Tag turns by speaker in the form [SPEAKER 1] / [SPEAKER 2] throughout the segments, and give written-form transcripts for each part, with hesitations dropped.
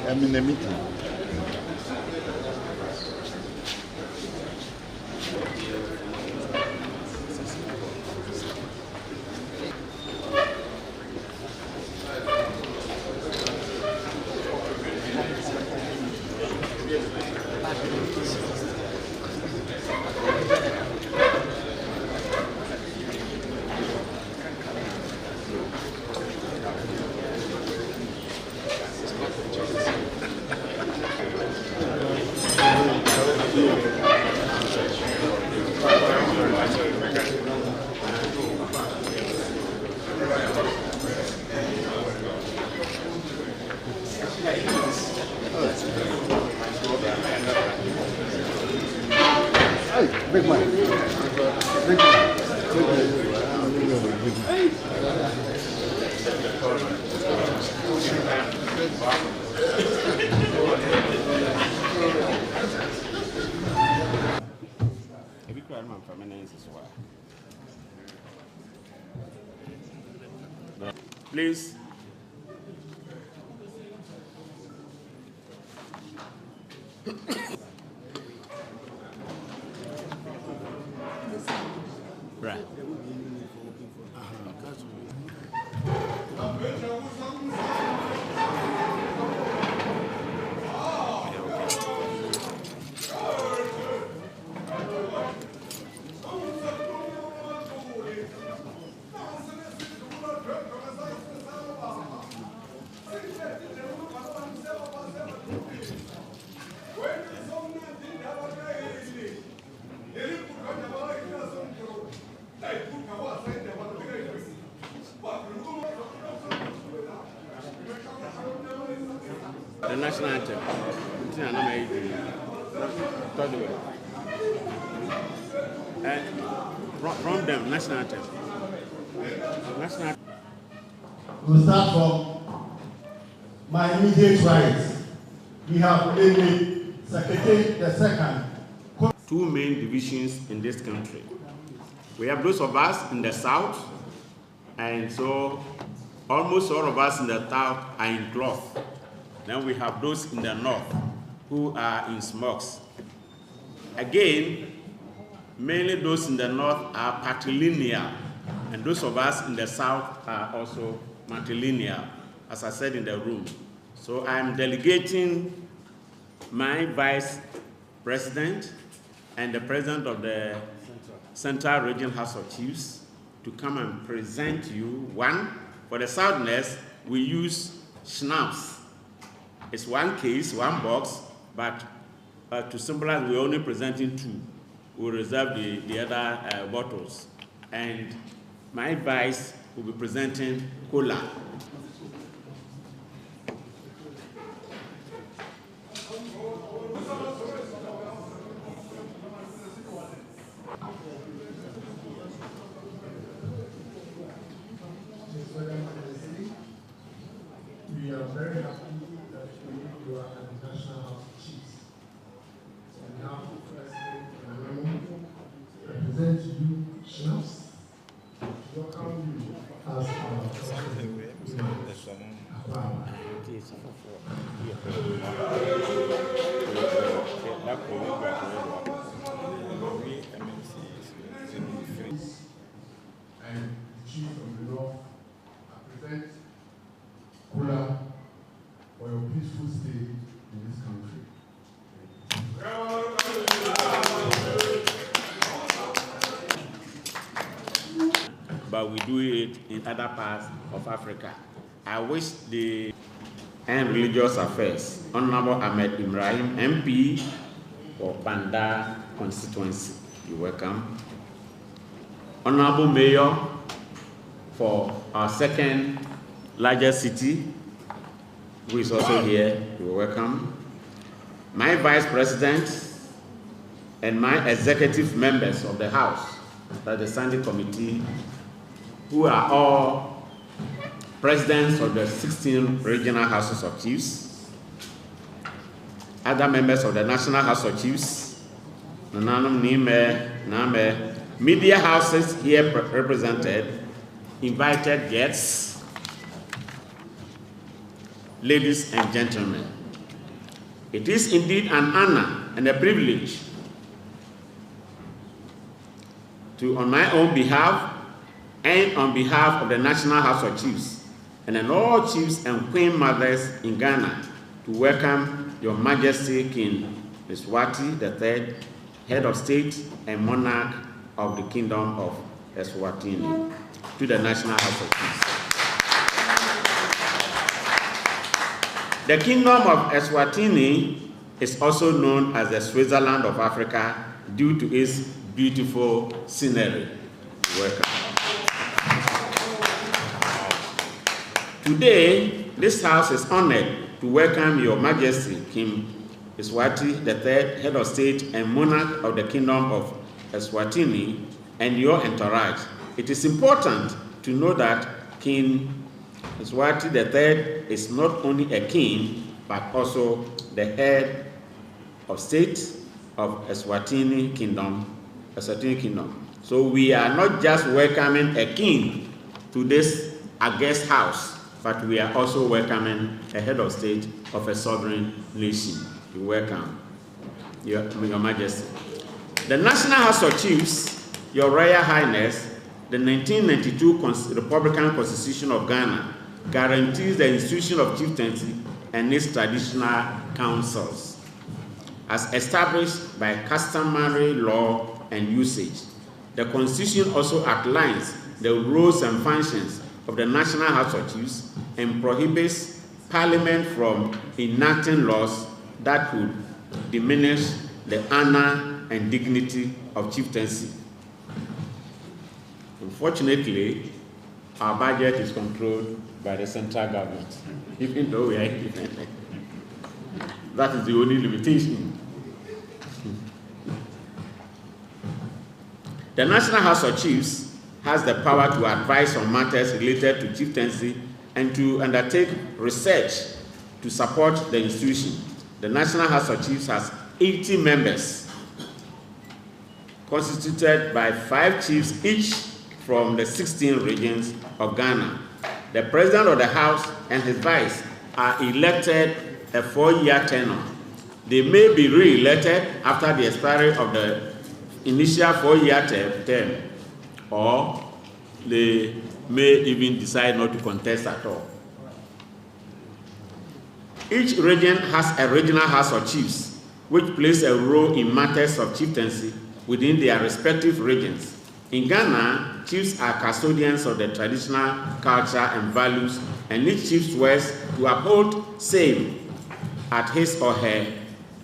[SPEAKER 1] I'm in the meeting. Big man. Big man.
[SPEAKER 2] Please. Right. The national anthem. From them, national anthem. National.
[SPEAKER 3] We'll start from my immediate right. We have Amy Secretary the Second.
[SPEAKER 2] Two main divisions in this country. We have those of us in the south, and so almost all of us in the south are in cloth. Then we have those in the north who are in smokes. Again, mainly those in the north are patrilineal, and those of us in the south are also matrilineal, as I said in the room. So I'm delegating my vice president and the president of the Central Regional House of Chiefs to come and present you one. For the Southerners, we use schnapps. It's one case, one box, but to symbolize we're only presenting two. We'll reserve the other bottles. And my vice will be presenting cola.
[SPEAKER 3] We are very happy that you are at the National House of Chiefs. So on behalf of the President and the Women, represent you, Schnapps, to welcome you as our And the chief of the north, I present Kula for your peaceful stay in this country.
[SPEAKER 2] But we do it in other parts of Africa. I wish the Religious Affairs, Honorable Ahmed Ibrahim, MP for Banda constituency. You're welcome. Honorable Mayor for our second largest city, who is also here, you're welcome. My Vice President and my executive members of the House, that's the Standing Committee, who are all presidents of the 16 regional houses of chiefs, other members of the National House of Chiefs, media houses here represented, invited guests, ladies and gentlemen. It is indeed an honor and a privilege to, on my own behalf and on behalf of the National House of Chiefs, and then all chiefs and queen mothers in Ghana, to welcome Your Majesty King Eswatini III, Head of State and Monarch of the Kingdom of Eswatini, to the National House of Chiefs. The Kingdom of Eswatini is also known as the Switzerland of Africa due to its beautiful scenery. Welcome. Today, this house is honored to welcome Your Majesty King Eswatini III, Head of State and Monarch of the Kingdom of Eswatini, and your entourage. It is important to know that King Eswatini III is not only a king, but also the head of state of Eswatini Kingdom. So we are not just welcoming a king to this guest house, but we are also welcoming a head of state of a sovereign nation. You're welcome, Your Majesty. The National House of Chiefs, Your Royal Highness, the 1992 Republican Constitution of Ghana guarantees the institution of chieftaincy and its traditional councils, as established by customary law and usage. The Constitution also outlines the roles and functions of the National House of Chiefs and prohibits Parliament from enacting laws that could diminish the honor and dignity of chieftaincy. Unfortunately, our budget is controlled by the central government, even though we are independent. That is the only limitation. The National House of Chiefs has the power to advise on matters related to chieftaincy and to undertake research to support the institution. The National House of Chiefs has 80 members, constituted by 5 chiefs each from the 16 regions of Ghana. The President of the House and his vice are elected a 4-year tenure. They may be re-elected after the expiry of the initial 4-year term, or they may even decide not to contest at all. Each region has a regional House of Chiefs, which plays a role in matters of chieftaincy within their respective regions. In Ghana, chiefs are custodians of the traditional culture and values, and each chief swears to uphold same at his or her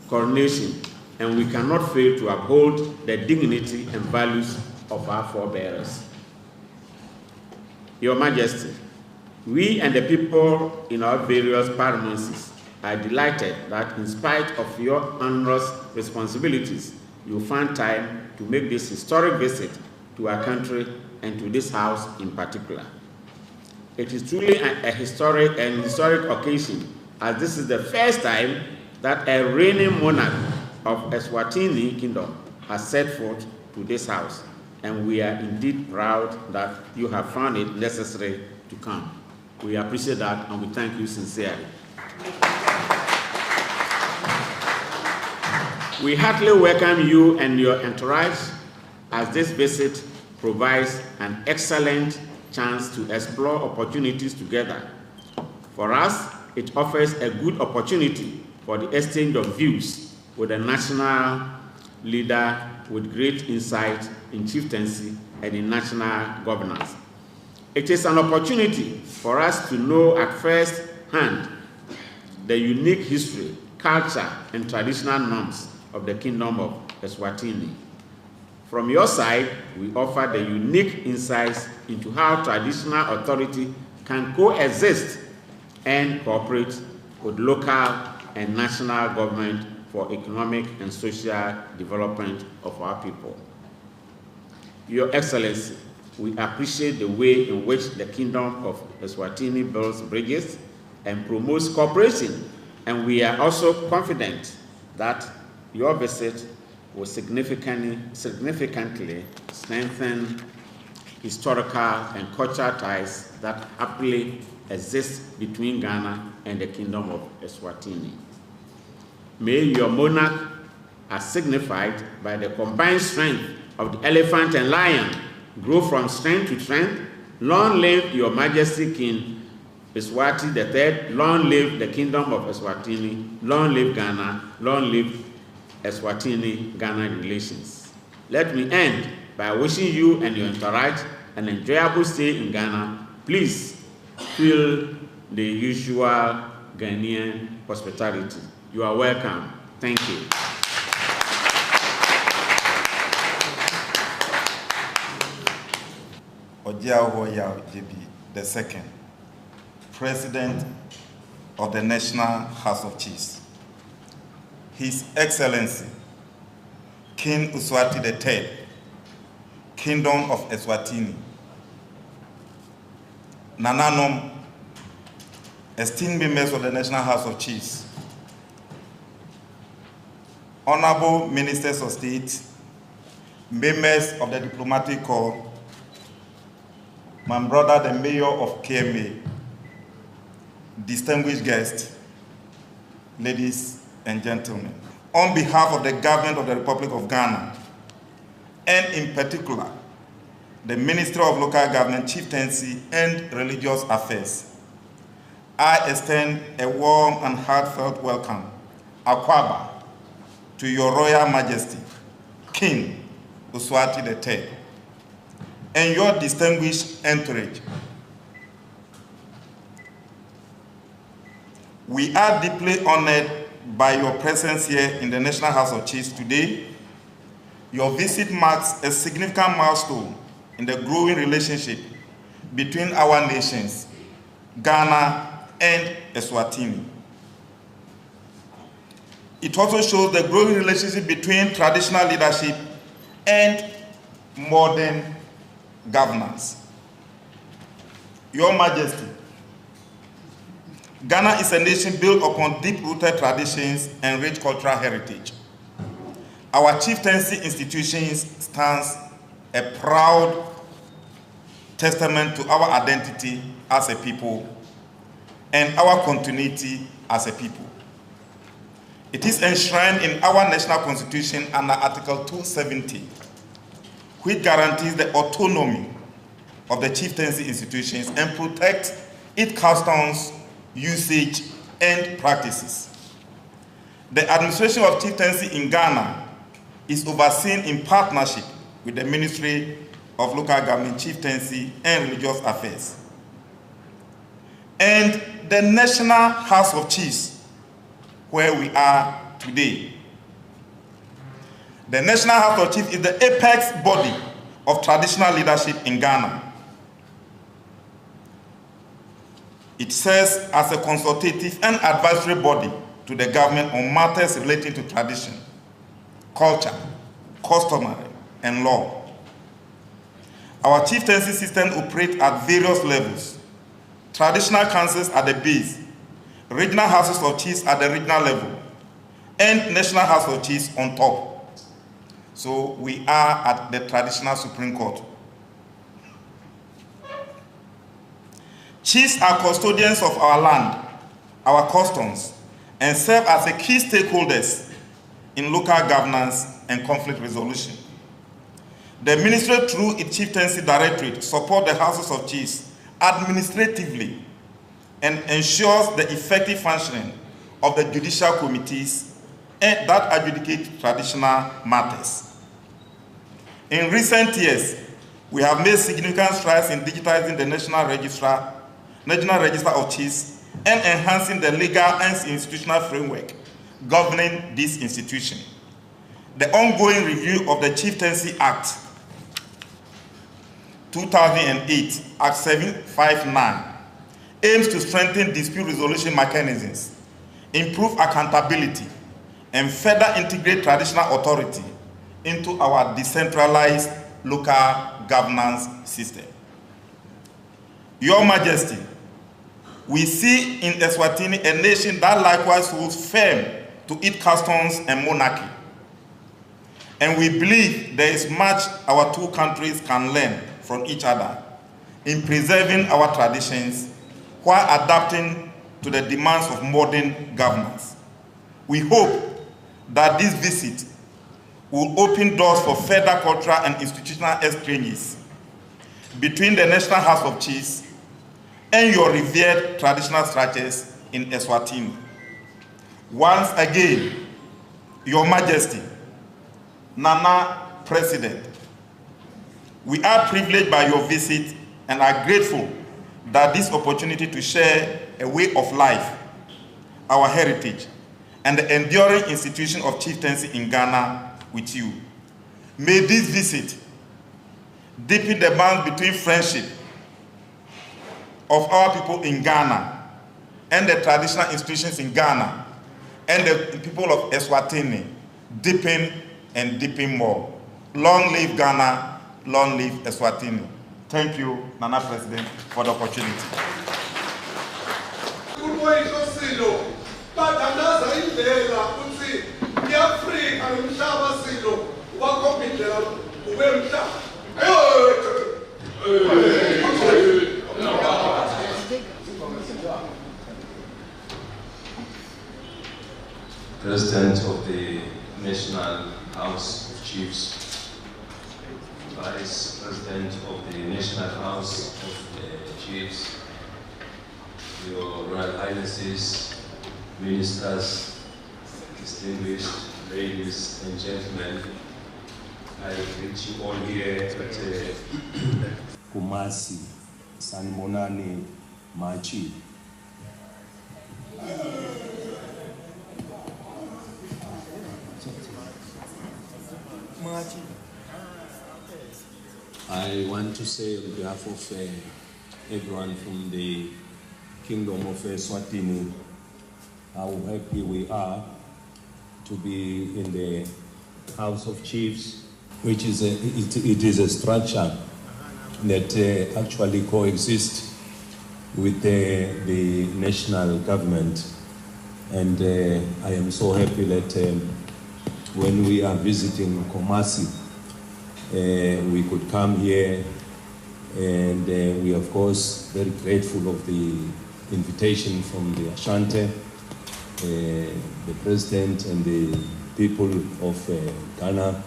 [SPEAKER 2] coronation, and we cannot fail to uphold the dignity and values of our forebears. Your Majesty, we and the people in our various paramountcies are delighted that in spite of your onerous responsibilities, you find time to make this historic visit to our country and to this house in particular. It is truly a historic occasion, as this is the first time that a reigning monarch of Eswatini Kingdom has set forth to this house, and we are indeed proud that you have found it necessary to come. We appreciate that and we thank you sincerely. We heartily welcome you and your entourage, as this visit provides an excellent chance to explore opportunities together. For us, it offers a good opportunity for the exchange of views with a national leader with great insight in chieftaincy and in national governance. It is an opportunity for us to know at first hand the unique history, culture, and traditional norms of the Kingdom of Eswatini. From your side, we offer the unique insights into how traditional authority can coexist and cooperate with local and national government for economic and social development of our people. Your Excellency, we appreciate the way in which the Kingdom of Eswatini builds bridges and promotes cooperation, and we are also confident that your visit will significantly strengthen historical and cultural ties that happily exist between Ghana and the Kingdom of Eswatini. May your monarch, as signified by the combined strength of the elephant and lion, grow from strength to strength. Long live your Majesty King Eswati III, long live the Kingdom of Eswatini, long live Ghana, long live Eswatini-Ghana relations. Let me end by wishing you and your entourage an enjoyable stay in Ghana. Please feel the usual Ghanaian hospitality. You are welcome. Thank you.
[SPEAKER 4] Ojiahoya JB II, President of the National House of Chiefs. His Excellency, King Eswati III, Kingdom of Eswatini, Nananom, esteemed members of the National House of Chiefs, Honorable Ministers of State, members of the Diplomatic Corps, my brother, the Mayor of KMA, distinguished guests, ladies and gentlemen. On behalf of the government of the Republic of Ghana, and in particular, the Ministry of Local Government, Chieftaincy, and Religious Affairs, I extend a warm and heartfelt welcome, Akwaba, to Your Royal Majesty, King Eswati III, and your distinguished entourage. We are deeply honored by your presence here in the National House of Chiefs today. Your visit marks a significant milestone in the growing relationship between our nations, Ghana and Eswatini. It also shows the growing relationship between traditional leadership and modern governance. Your Majesty, Ghana is a nation built upon deep-rooted traditions and rich cultural heritage. Our chieftaincy institutions stands a proud testament to our identity as a people and our continuity as a people. It is enshrined in our national constitution under Article 270, which guarantees the autonomy of the chieftaincy institutions and protects its customs, usage, and practices. The administration of chieftaincy in Ghana is overseen in partnership with the Ministry of Local Government, Chieftaincy, and Religious Affairs, and the National House of Chiefs, where we are today. The National House of Chiefs is the apex body of traditional leadership in Ghana. It serves as a consultative and advisory body to the government on matters relating to tradition, culture, customary, and law. Our chieftaincy system operates at various levels. Traditional councils at the base, regional houses of chiefs at the regional level, and national house of chiefs on top. So we are at the traditional Supreme Court. Chiefs are custodians of our land, our customs, and serve as a key stakeholders in local governance and conflict resolution. The ministry, through its chieftaincy directorate, supports the houses of chiefs administratively and ensures the effective functioning of the judicial committees that adjudicate traditional matters. In recent years, we have made significant strides in digitizing the National Register of Chiefs and enhancing the legal and institutional framework governing this institution. The ongoing review of the Chieftaincy Act 2008, Act 759, aims to strengthen dispute resolution mechanisms, improve accountability, and further integrate traditional authority into our decentralized local governance system. Your Majesty, we see in Eswatini a nation that likewise holds firm to its customs and monarchy. And we believe there is much our two countries can learn from each other in preserving our traditions while adapting to the demands of modern governance. We hope that this visit will open doors for further cultural and institutional exchanges between the National House of Chiefs and your revered traditional structures in Eswatini. Once again, Your Majesty, Nana President, we are privileged by your visit and are grateful that this opportunity to share a way of life, our heritage, and the enduring institution of chieftaincy in Ghana with you. May this visit deepen the bond between friendship of our people in Ghana and the traditional institutions in Ghana and the people of Eswatini deepen and deepen more. Long live Ghana, long live Eswatini. Thank you, Nana President, for the opportunity.
[SPEAKER 5] President of the National House of Chiefs, Vice President of the National House of Chiefs, Your Royal Highnesses, Ministers, distinguished ladies and gentlemen, I greet you all here at Kumasi, Sanmonani, Machi. I want to say on behalf of everyone from the Kingdom of Eswatini how happy we are to be in the House of Chiefs, which is it is a structure that actually coexists with the national government. And I am so happy that when we are visiting Kumasi, we could come here, and we are of course very grateful of the invitation from the Ashanti, the President and the people of Ghana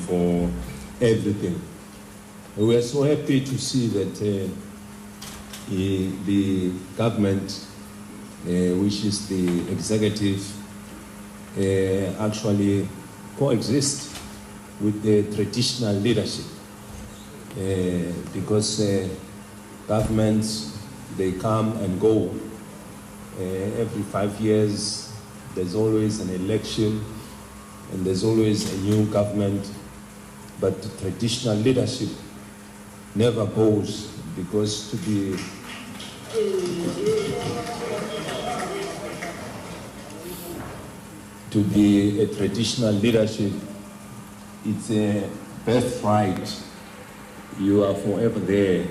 [SPEAKER 5] for everything. We are so happy to see that the government, which is the executive, actually coexist with the traditional leadership, because governments, they come and go. Every 5 years there's always an election and there's always a new government, but the traditional leadership never goes, because to be a traditional leadership, it's a birthright. You are forever there,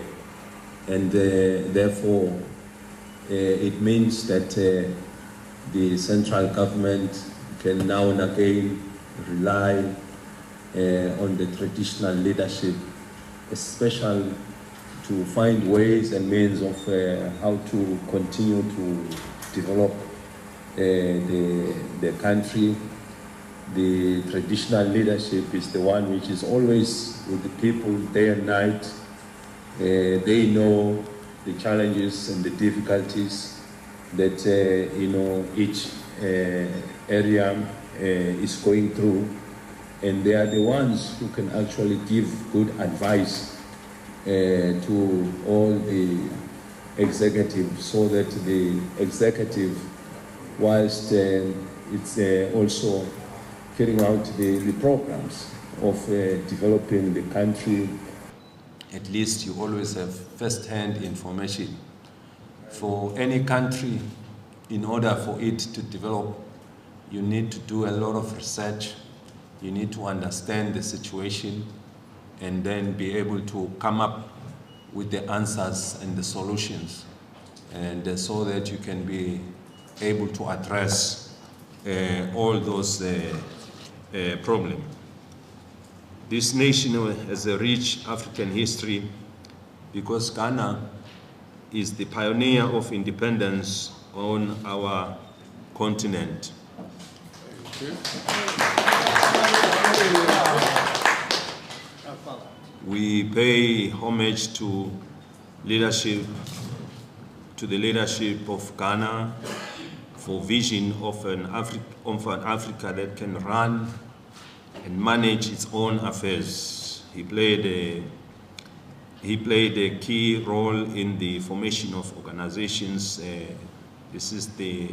[SPEAKER 5] and therefore it means that the central government can now and again rely on the traditional leadership, especially to find ways and means of how to continue to develop the country. The traditional leadership is the one which is always with the people day and night. They know the challenges and the difficulties that each area is going through, and they are the ones who can actually give good advice to all the executive, so that the executive, whilst it's also carrying out the programs of developing the country, at least you always have first-hand information. For any country, in order for it to develop, you need to do a lot of research. You need to understand the situation and then be able to come up with the answers and the solutions, and so that you can be able to address all those problems. This nation has a rich African history because Ghana is the pioneer of independence on our continent. We pay homage to the leadership of Ghana for vision of an Africa that can run and manage its own affairs. He played a key role in the formation of organizations. This is the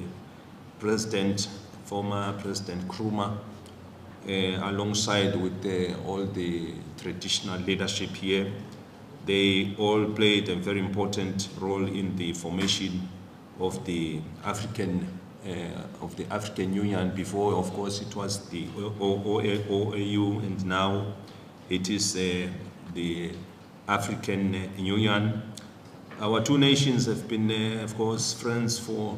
[SPEAKER 5] president, former President Nkrumah, alongside with all the traditional leadership here. They all played a very important role in the formation of the African Union. Before, of course, it was the OAU, and now it is the African Union. Our two nations have been, of course, friends for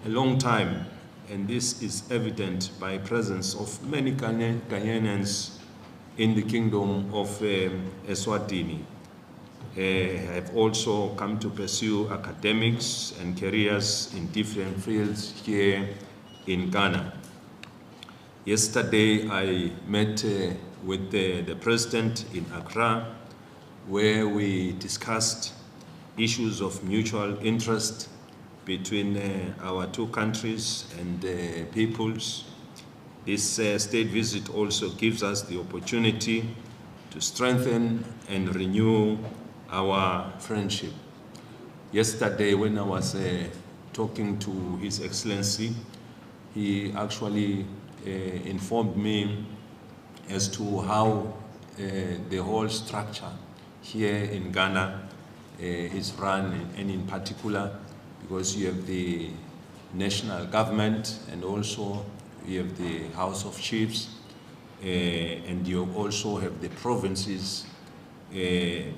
[SPEAKER 5] a long time, and this is evident by presence of many Ghanaians in the kingdom of Eswatini. Have also come to pursue academics and careers in different fields here in Ghana. Yesterday, I met with the president in Accra, where we discussed issues of mutual interest between our two countries and peoples. This state visit also gives us the opportunity to strengthen and renew our friendship. Yesterday, when I was talking to His Excellency, he actually informed me as to how the whole structure here in Ghana is run, and in particular, because you have the national government and also you have the House of Chiefs, and you also have the provinces,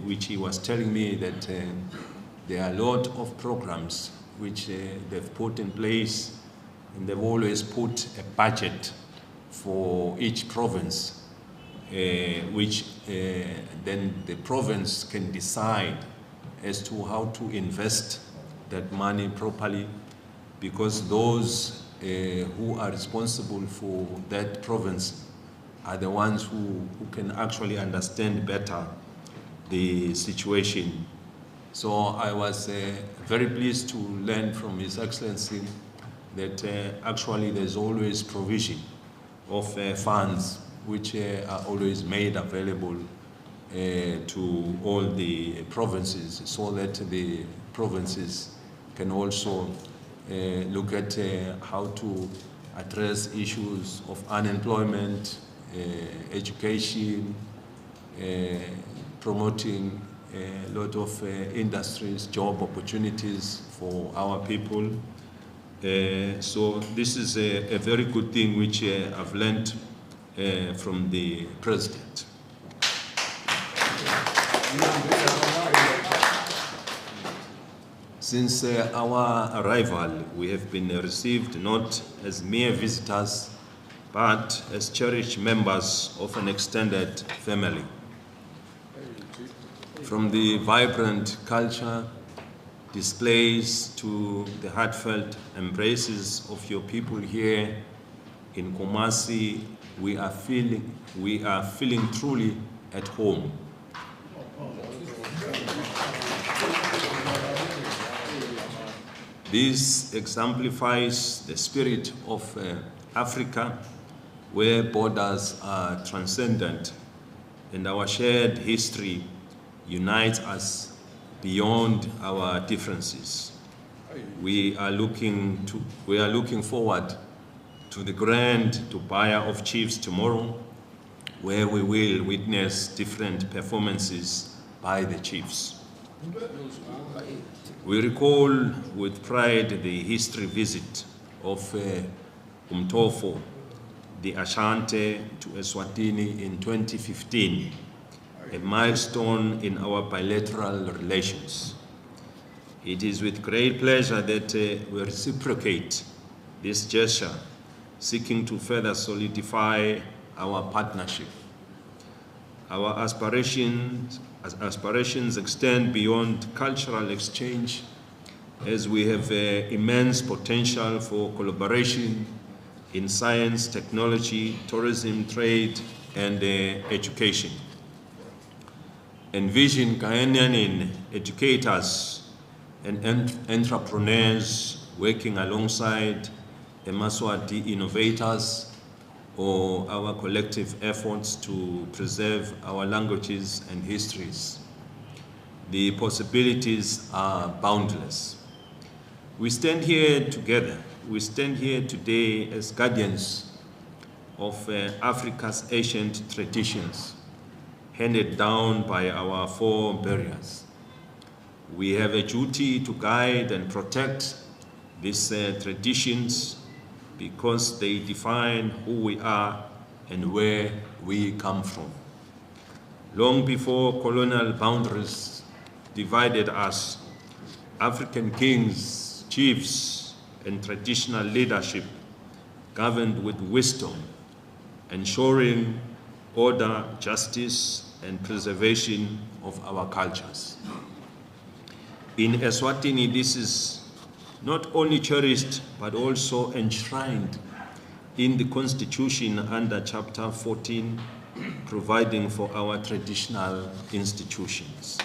[SPEAKER 5] which he was telling me that there are a lot of programs which they've put in place, and they've always put a budget for each province, which then the province can decide as to how to invest that money properly, because those who are responsible for that province are the ones who can actually understand better the situation. So I was very pleased to learn from His Excellency that actually there's always provision of funds which are always made available to all the provinces, so that the provinces can also look at how to address issues of unemployment, education, promoting a lot of industries, job opportunities for our people. So this is a very good thing which I've learned from the President. Since our arrival, we have been received not as mere visitors, but as cherished members of an extended family. From the vibrant culture displays to the heartfelt embraces of your people here in Kumasi, we are feeling truly at home. This exemplifies the spirit of Africa, where borders are transcendent and our shared history unites us beyond our differences. We are looking forward to the grand Dubai of Chiefs tomorrow, where we will witness different performances by the chiefs. We recall with pride the history visit of Otumfuo, the Ashanti, to Eswatini in 2015, a milestone in our bilateral relations. It is with great pleasure that we reciprocate this gesture, seeking to further solidify our partnership. Our aspirations extend beyond cultural exchange, as we have immense potential for collaboration in science, technology, tourism, trade, and education. Envision Ghanaian educators and entrepreneurs working alongside Eswatini innovators, or our collective efforts to preserve our languages and histories. The possibilities are boundless. We stand here together. We stand here today as guardians of Africa's ancient traditions, handed down by our forebears. We have a duty to guide and protect these traditions, because they define who we are and where we come from. Long before colonial boundaries divided us, African kings, chiefs, and traditional leadership governed with wisdom, ensuring order, justice, and preservation of our cultures. In Eswatini, this is not only cherished, but also enshrined in the Constitution under Chapter 14, providing for our traditional institutions.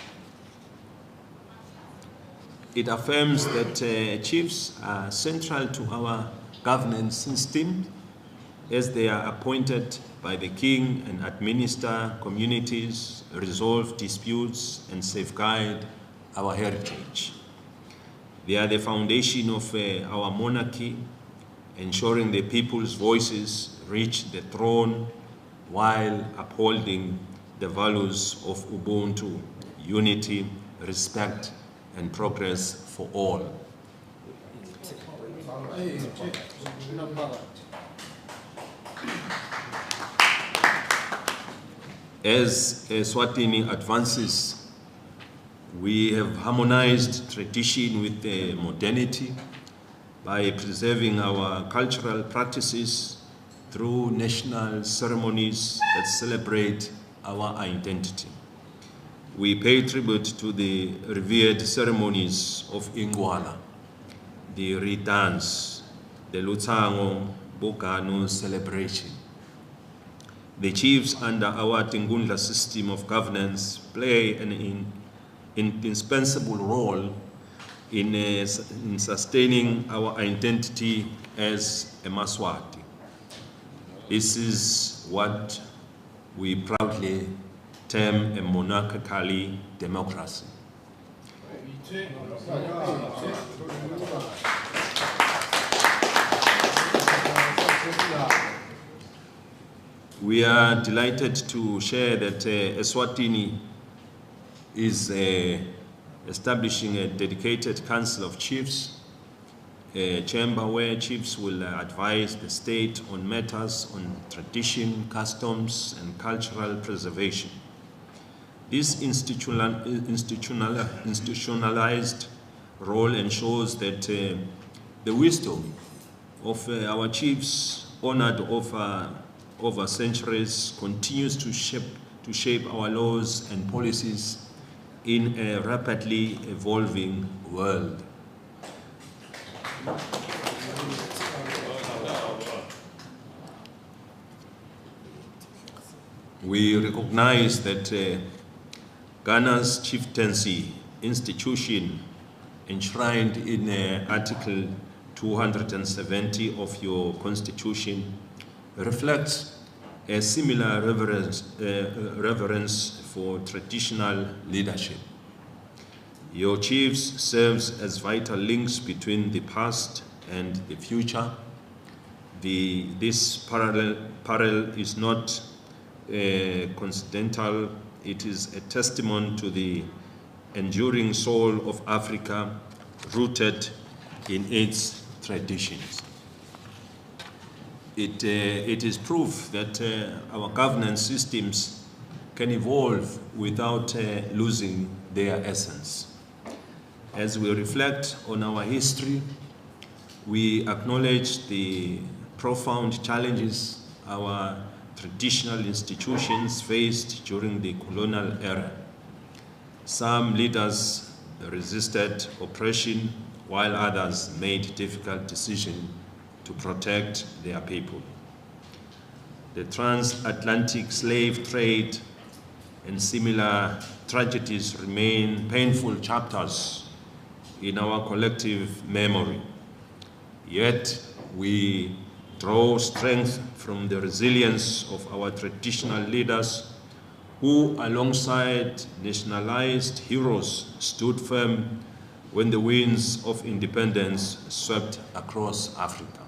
[SPEAKER 5] It affirms that chiefs are central to our governance system, as they are appointed by the king and administer communities, resolve disputes, and safeguard our heritage. They are the foundation of our monarchy, ensuring the people's voices reach the throne while upholding the values of Ubuntu, unity, respect, and progress for all. As Eswatini advances, we have harmonized tradition with modernity by preserving our cultural practices through national ceremonies that celebrate our identity. We pay tribute to the revered ceremonies of Ingwala, the redance, the Lutsango Bokano celebration. The chiefs under our Tingundla system of governance play an indispensable role in sustaining our identity as a Maswati. This is what we proudly term a monarchically democracy. We are delighted to share that Eswatini is establishing a dedicated Council of Chiefs, a chamber where chiefs will advise the state on matters on tradition, customs, and cultural preservation. This institutionalized role ensures that the wisdom of our chiefs, honored over centuries, continues to shape our laws and policies in a rapidly evolving world. We recognize that Ghana's chieftaincy institution, enshrined in Article 270 of your constitution, reflects a similar reverence for traditional leadership. Your chiefs serves as vital links between the past and the future. This parallel is not coincidental. It is a testament to the enduring soul of Africa, rooted in its traditions. It is proof that our governance systems can evolve without losing their essence. As we reflect on our history, we acknowledge the profound challenges our traditional institutions faced during the colonial era. Some leaders resisted oppression, while others made difficult decisions to protect their people. The transatlantic slave trade and similar tragedies remain painful chapters in our collective memory. Yet we draw strength from the resilience of our traditional leaders who, alongside nationalized heroes, stood firm when the winds of independence swept across Africa.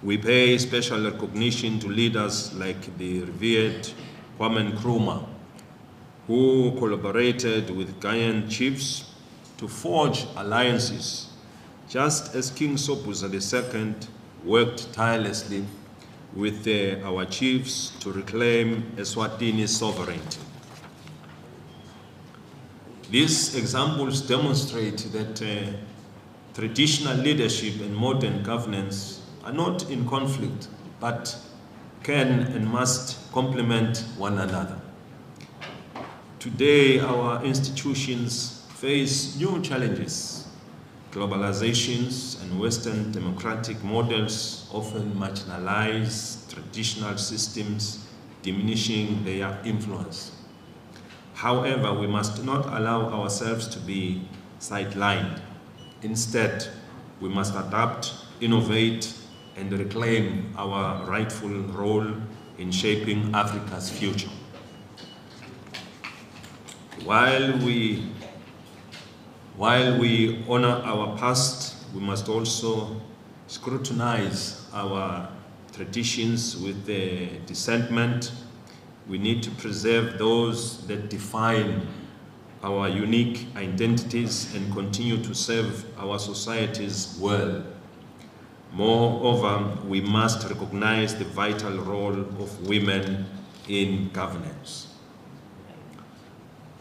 [SPEAKER 5] We pay special recognition to leaders like the revered Kwame Nkrumah, who collaborated with Ghanaian chiefs to forge alliances, just as King Sobhuza II worked tirelessly with our chiefs to reclaim Eswatini's sovereignty. These examples demonstrate that traditional leadership and modern governance are not in conflict, but can and must complement one another. Today, our institutions face new challenges. Globalizations and Western democratic models often marginalize traditional systems, diminishing their influence. However, we must not allow ourselves to be sidelined. Instead, we must adapt, innovate, and reclaim our rightful role in shaping Africa's future. While we honor our past, we must also scrutinize our traditions with discernment. We need to preserve those that define our unique identities and continue to serve our societies well. Moreover, we must recognize the vital role of women in governance.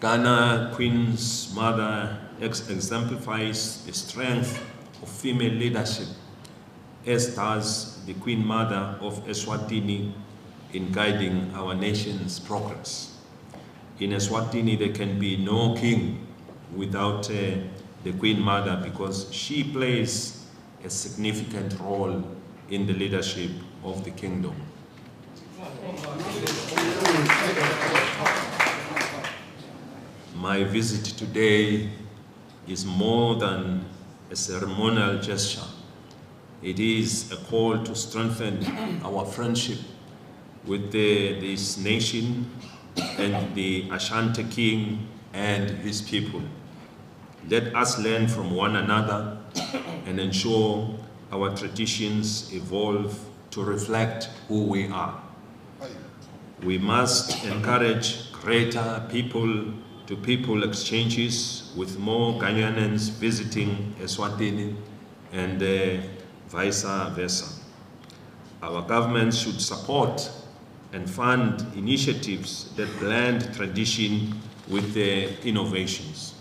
[SPEAKER 5] Ghana Queen's Mother exemplifies the strength of female leadership, as does the Queen Mother of Eswatini in guiding our nation's progress. In Eswatini, there can be no king without the Queen Mother, because she plays a significant role in the leadership of the kingdom. My visit today is more than a ceremonial gesture. It is a call to strengthen our friendship with this nation and the Ashanti King and his people. Let us learn from one another and ensure our traditions evolve to reflect who we are. We must encourage greater people-to-people exchanges, with more Ghanaians visiting Eswatini and vice versa. Our government should support and fund initiatives that blend tradition with innovations.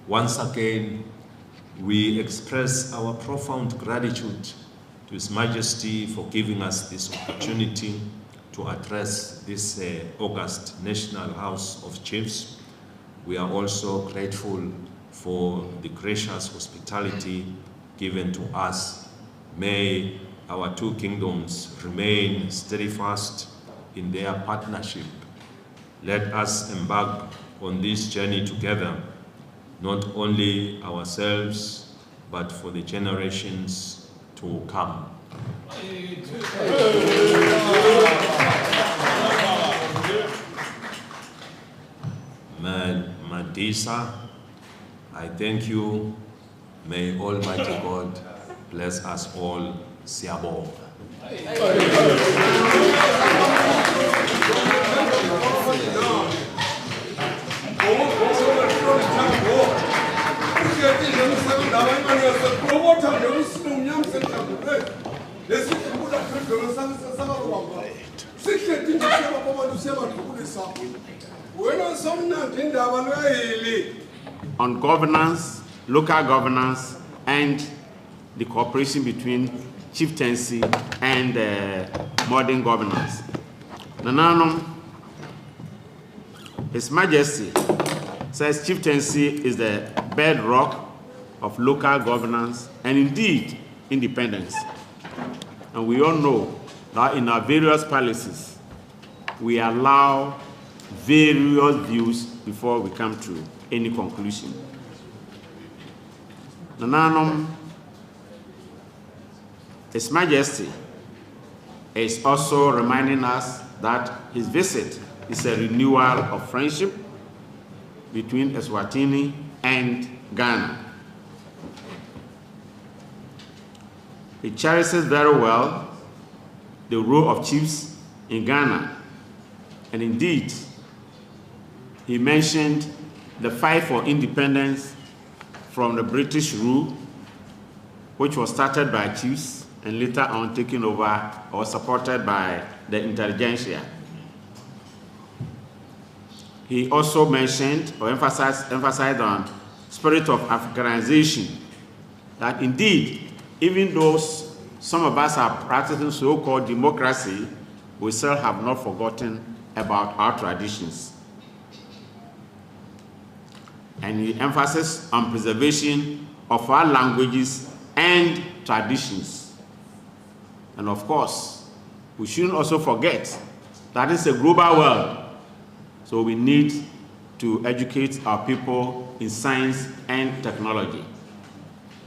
[SPEAKER 5] Once again, we express our profound gratitude to His Majesty for giving us this opportunity to address this August National House of Chiefs. We are also grateful for the gracious hospitality given to us. May our two kingdoms remain steadfast in their partnership. Let us embark on this journey together, not only ourselves, but for the generations to come. Madisa, I thank you. May Almighty God bless us all. Siabo.
[SPEAKER 2] On governance, local governance, and the cooperation between chieftaincy and modern governance. Nananum, His Majesty says chieftaincy is the bedrock of local governance and indeed independence. And we all know that in our various palaces, we allow various views before we come to any conclusion. Nananum, His Majesty is also reminding us that his visit is a renewal of friendship between Eswatini and Ghana. He cherishes very well the role of chiefs in Ghana, and indeed, he mentioned the fight for independence from the British rule, which was started by chiefs and later on taken over or supported by the intelligentsia. He also mentioned or emphasized on spirit of Africanization, that indeed, even though some of us are practicing so-called democracy, we still have not forgotten about our traditions. And he emphasized on preservation of our languages and traditions. And of course, we shouldn't also forget that it's a global world. So we need to educate our people in science and technology.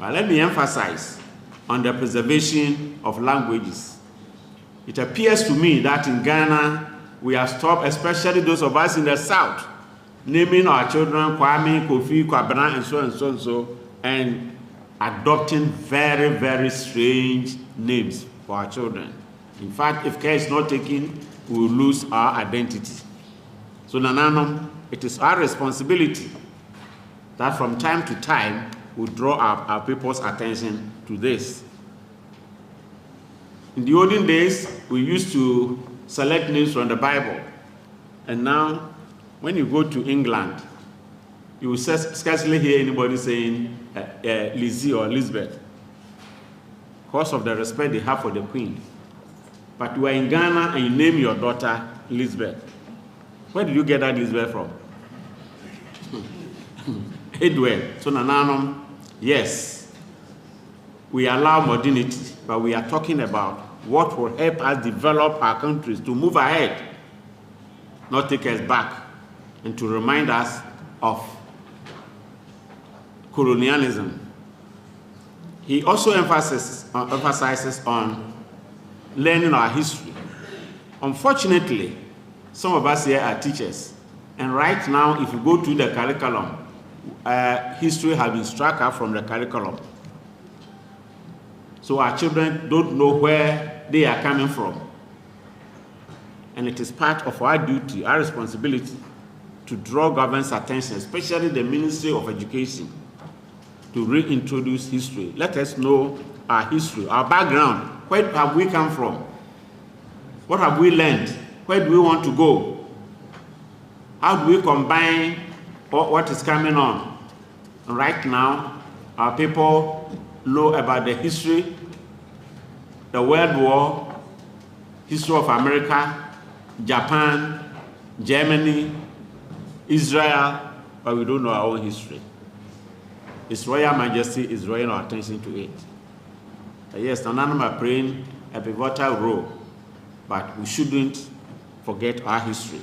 [SPEAKER 2] But let me emphasize on the preservation of languages. It appears to me that in Ghana, we have stopped, especially those of us in the South, naming our children Kwame, Kofi, Kwabena, and so and so and so, and adopting very, very strange names for our children. In fact, if care is not taken, we will lose our identity. So Nananum, it is our responsibility that from time to time we draw our people's attention to this. In the olden days, we used to select names from the Bible. And now, when you go to England, you will scarcely hear anybody saying Lizzie or Elizabeth, because of the respect they have for the Queen. But you are in Ghana and you name your daughter Elizabeth. Where did you get that Elizabeth from? Edward. So Nananum, yes, we allow modernity, but we are talking about what will help us develop our countries to move ahead, not take us back, and to remind us of colonialism. He also emphasizes on learning our history. Unfortunately, some of us here are teachers, and right now, if you go to the curriculum, history has been struck out from the curriculum. So our children don't know where they are coming from. And it is part of our duty, our responsibility, to draw government's attention, especially the Ministry of Education, to reintroduce history. Let us know our history, our background. Where have we come from? What have we learned? Where do we want to go? How do we combine what is coming on? And right now, our people know about the history, the World War, history of America, Japan, Germany, Israel, but we don't know our own history. His Royal Majesty is drawing our attention to it. Yes, Nananom are playing a pivotal role, but we shouldn't forget our history.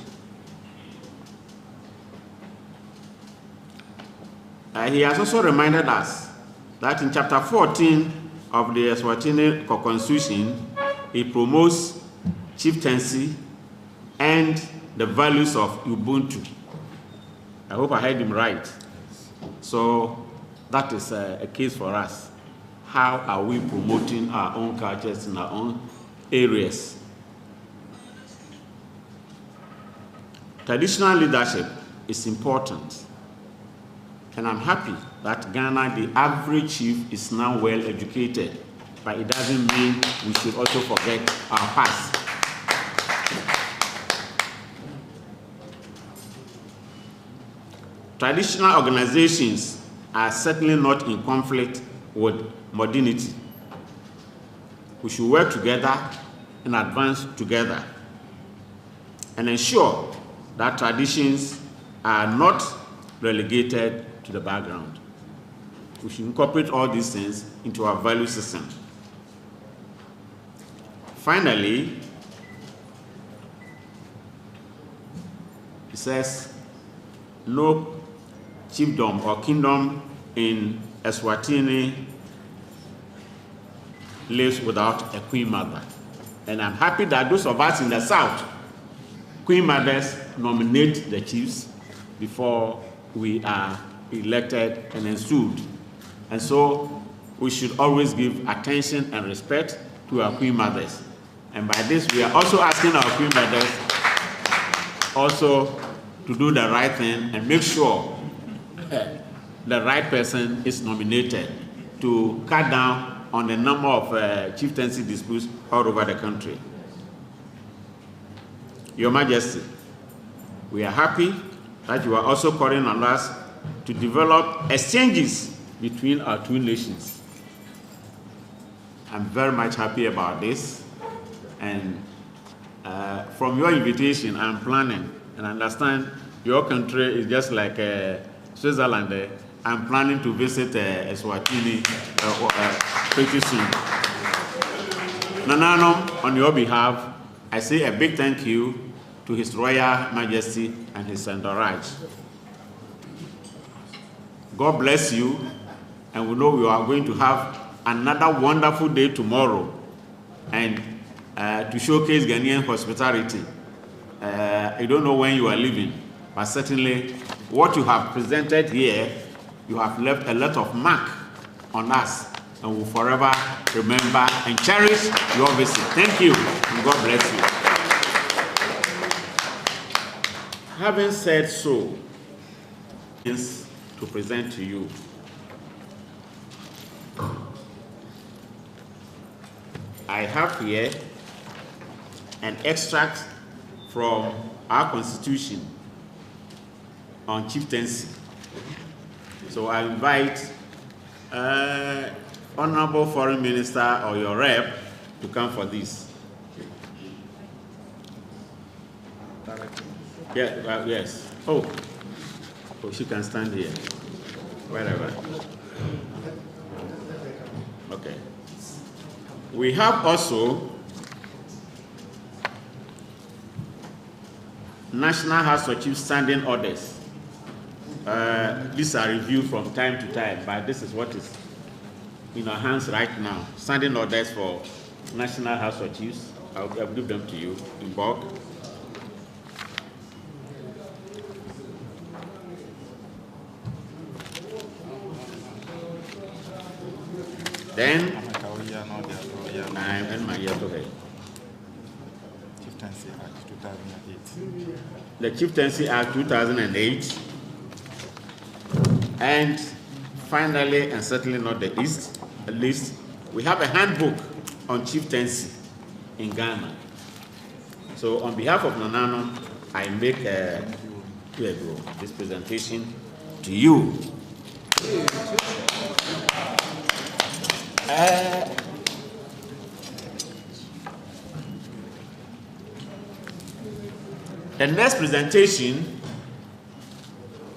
[SPEAKER 2] He has also reminded us that in chapter 14 of the Eswatini Constitution, he promotes chieftaincy and the values of Ubuntu. I hope I heard him right. So that is a case for us. How are we promoting our own cultures in our own areas? Traditional leadership is important. And I'm happy that Ghana, the average chief, is now well educated. But it doesn't mean we should also forget our past. Traditional organizations are certainly not in conflict with modernity. We should work together and advance together and ensure that traditions are not relegated to the background. We should incorporate all these things into our value system. Finally, he says, no chiefdom or kingdom in Eswatini lives without a queen mother. And I'm happy that those of us in the south, queen mothers nominate the chiefs before we are elected and ensued. And so we should always give attention and respect to our queen mothers. And by this, we are also asking our queen mothers also to do the right thing and make sure the right person is nominated to cut down on the number of chieftaincy disputes all over the country. Your Majesty, we are happy that you are also calling on us to develop exchanges between our two nations. I'm very much happy about this. And from your invitation, I'm planning, and I understand your country is just like Switzerland. I'm planning to visit Eswatini pretty soon. Nananom, on your behalf, I say a big thank you to His Royal Majesty and His entourage. God bless you, and we know we are going to have another wonderful day tomorrow, and to showcase Ghanaian hospitality. I don't know when you are leaving, but certainly what you have presented here, you have left a lot of mark on us, and we'll forever remember and cherish your visit. Thank you, and God bless you. Having said so, to present to you. I have here an extract from our Constitution on chieftaincy. So I invite Honorable Foreign Minister or your rep to come for this. Yeah, yes. Oh, she can stand here. Wherever. Okay. We have also National House of Chiefs standing orders. These are reviewed from time to time, but this is what is in our hands right now. Standing orders for National House of Chiefs. I'll give them to you in bulk. Then, I'm my year to head.
[SPEAKER 4] Chieftaincy Act 2008.
[SPEAKER 2] The Chieftaincy Act 2008. And finally, and certainly not the least, we have a handbook on chieftaincy in Ghana. So on behalf of Nananom, I make this presentation to you. The next presentation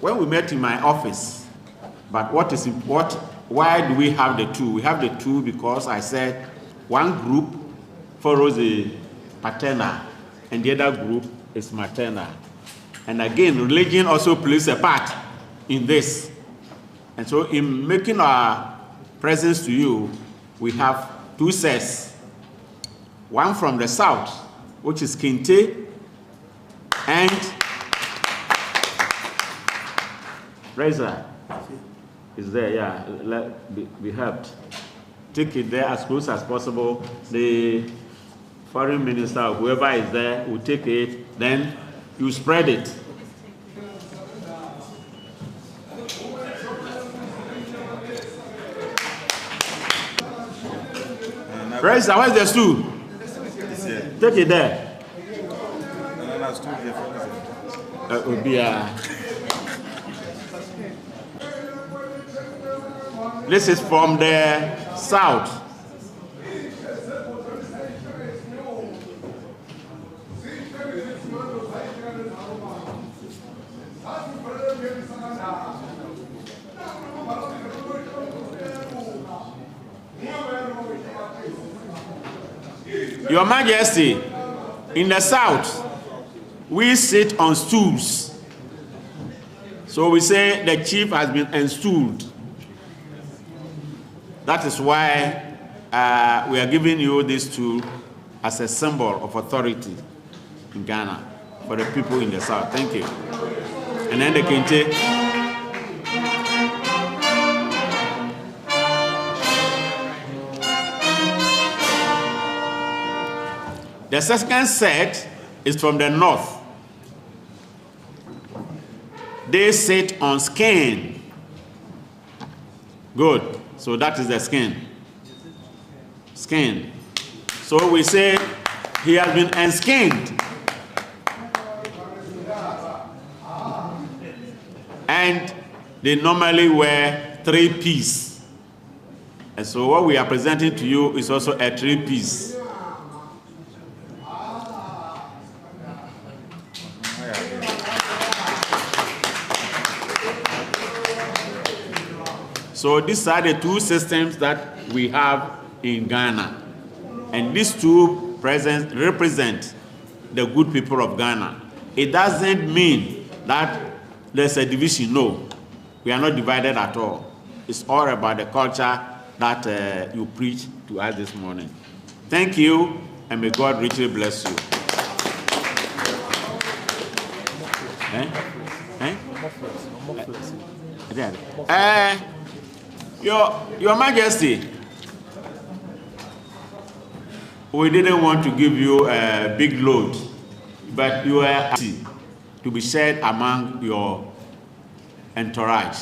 [SPEAKER 2] when we met in my office, but why do we have the two? We have the two because I said one group follows the paternal and the other group is maternal. And again, religion also plays a part in this. And so in making our presence to you, we have two sets. One from the south, which is Kente, and Reza is there, yeah, be helped. Take it there as close as possible. The foreign minister or whoever is there will take it, then you spread it. Reza, where's the stool? Take it there. This is from the south. Your Majesty, in the south, we sit on stools. So we say the chief has been enstooled. That is why we are giving you this stool as a symbol of authority in Ghana for the people in the south. Thank you. And then the Kente. The second set is from the north. They sit on skin. Good. So that is the skin. Skin. So we say he has been enskinned. And they normally wear 3-piece. And so what we are presenting to you is also a 3-piece. So these are the two systems that we have in Ghana. And these two represent the good people of Ghana. It doesn't mean that there's a division. No, we are not divided at all. It's all about the culture that you preach to us this morning. Thank you, and may God richly bless you. Your Majesty, we didn't want to give you a big load, but you are to be shared among your entourage.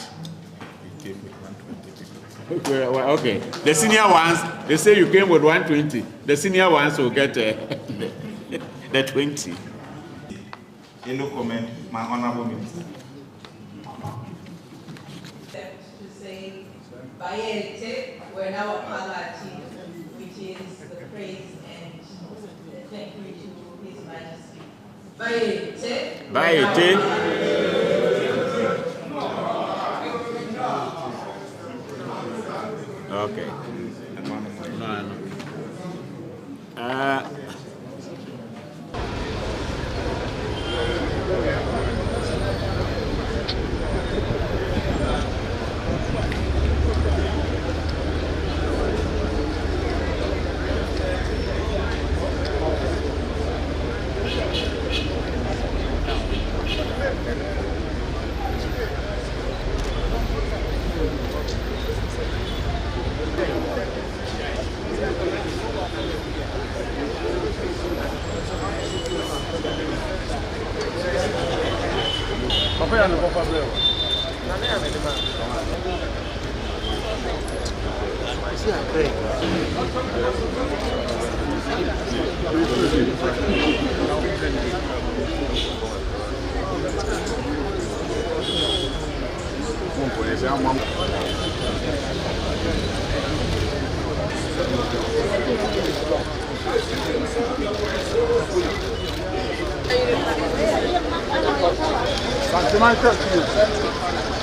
[SPEAKER 2] Okay. The senior ones, they say you came with 120. The senior ones will get the 20.
[SPEAKER 4] No comment, my honorable minister.
[SPEAKER 6] To say, Bayete, we're now a Palati, which is the praise and the thank you to His Majesty. Bayete.
[SPEAKER 2] Bayete. Okay.
[SPEAKER 1] The man talk to you.